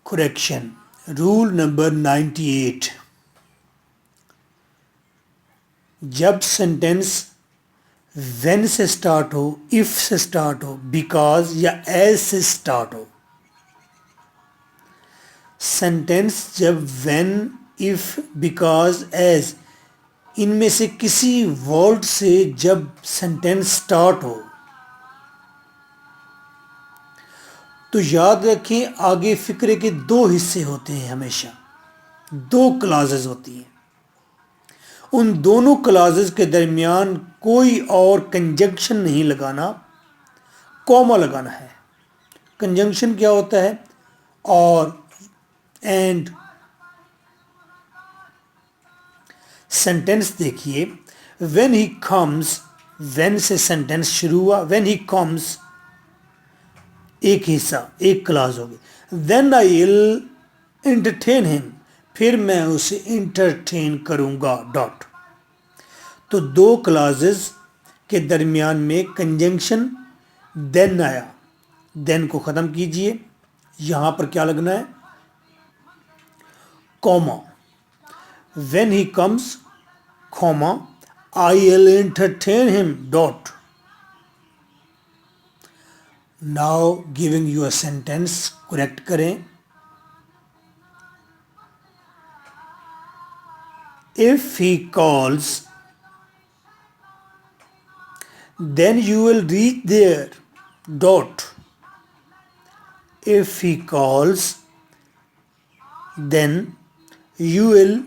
Correction. Rule number 98. जब sentence when से start हो, if से स्टार्ट हो, because या as से स्टार्ट हो, सेंटेंस जब when, if, because, as इनमें से किसी वर्ड से जब सेंटेंस स्टार्ट हो तो याद रखें आगे फिक्रे के दो हिस्से होते हैं, हमेशा दो क्लाजेस होती हैं। उन दोनों क्लाजेस के दरमियान कोई और कंजंक्शन नहीं लगाना, कॉमा लगाना है। कंजंक्शन क्या होता है? और, एंड। सेंटेंस देखिए, व्हेन ही कम्स, व्हेन से सेंटेंस शुरू हुआ, व्हेन ही कम्स एक हिस्सा, एक क्लास होगी। Then I will entertain him, फिर मैं उसे इंटरटेन करूंगा, डॉट। तो दो क्लासेस के दरमियान में कंजंक्शन देन आया, देन को ख़त्म कीजिए, यहां पर क्या लगना है? Comma. When he comes, comma, I will entertain him, dot. Now giving you a sentence, correct करें। If he calls, then you will reach there, dot. If he calls, then you will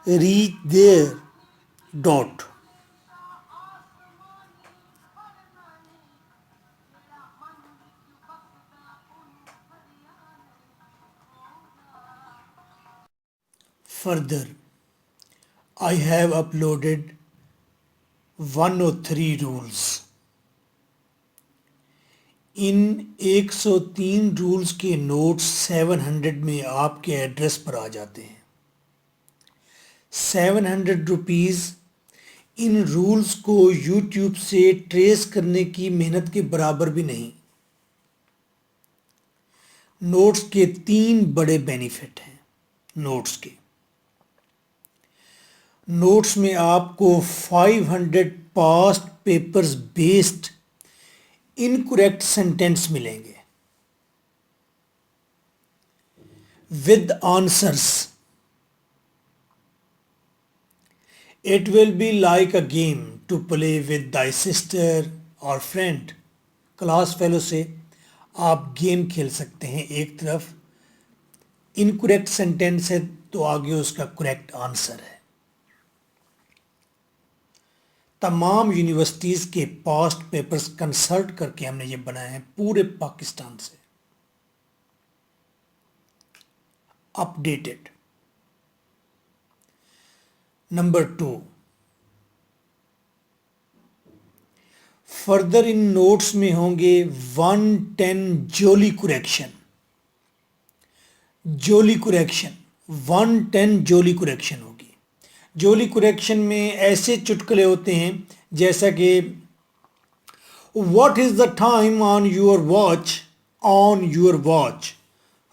reach there, dot. Further, I have uploaded 103 rules. In 103 rules के notes 700 में आपके address पर आ जाते हैं। 700 rupees in rules को YouTube से trace करने की मेहनत के बराबर भी नहीं। नोट्स के 3 बड़े बेनिफिट हैं। नोट्स में आपको 500 past papers based incorrect sentence मिलेंगे with answers. It will be like a game to play with thy sister और फ्रेंड। क्लास फेलो से आप गेम खेल सकते हैं। एक तरफ इनकरेक्ट सेंटेंस है तो आगे उसका करेक्ट आंसर है। तमाम यूनिवर्सिटीज़ के पास्ट पेपर्स कंसल्ट करके हमने ये बनाए हैं, पूरे पाकिस्तान से updated. Number 2, further in notes में होंगे 110 जोली कुरेक्शन। 110 जोली कुरेक्शन होगी। जोली कुरेक्शन में ऐसे चुटकुले होते हैं जैसा कि what is the time on your watch,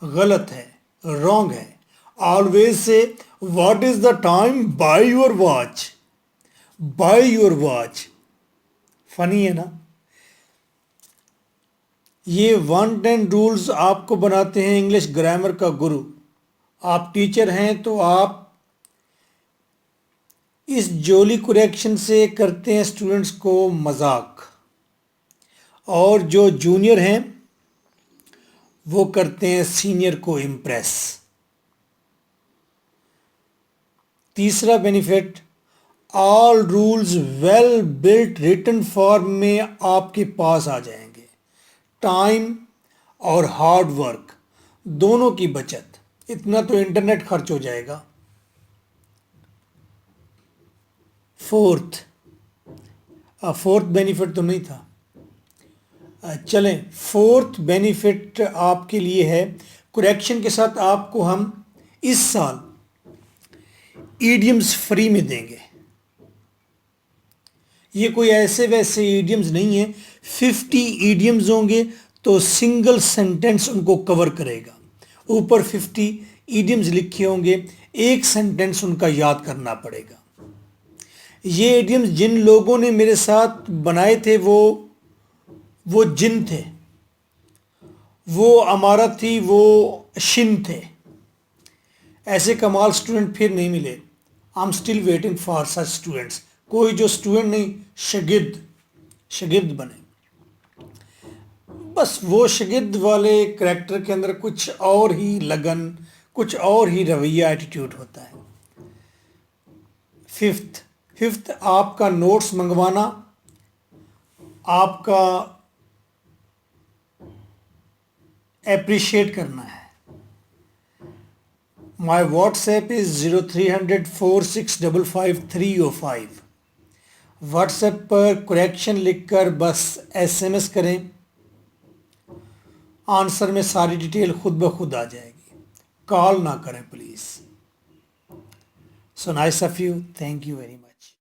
गलत है, रॉन्ग है। Always say what is the time by your watch. Funny है ना? ये 110 रूल्स आपको बनाते हैं इंग्लिश ग्रामर का गुरु। आप टीचर हैं तो आप इस जोली कुरेक्शन से करते हैं स्टूडेंट्स को मजाक, और जो जूनियर हैं वो करते हैं सीनियर को इम्प्रेस। तीसरा benefit, all rules well built written form में आपके पास आ जाएंगे। टाइम और हार्ड वर्क दोनों की बचत। इतना तो इंटरनेट खर्च हो जाएगा। फोर्थ बेनिफिट तो नहीं था। चलें, फोर्थ बेनिफिट आपके लिए है, करेक्शन के साथ आपको हम इस साल ईडियम्स फ्री में देंगे। ये कोई ऐसे वैसे ईडियम्स नहीं है। 50 ईडियम्स होंगे तो सिंगल सेंटेंस उनको कवर करेगा। ऊपर 50 ईडियम्स लिखे होंगे, एक सेंटेंस उनका याद करना पड़ेगा। ये ईडियम्स जिन लोगों ने मेरे साथ बनाए थे वो जिन थे, वो अमारा थी, वो शिन थे। ऐसे कमाल स्टूडेंट फिर नहीं मिले। I am still waiting for such students. कोई जो स्टूडेंट नहीं, शागिर्द बने। बस वो शागिर्द वाले करैक्टर के अंदर कुछ और ही लगन, कुछ और ही रवैया, एटीट्यूड होता है। फिफ्थ आपका नोट्स मंगवाना, आपका एप्रिशिएट करना है। My WhatsApp is 030046555305। व्हाट्सएप पर करेक्शन लिखकर बस SMS करें, आंसर में सारी डिटेल खुद ब खुद आ जाएगी। कॉल ना करें please. So nice of you, thank you very much.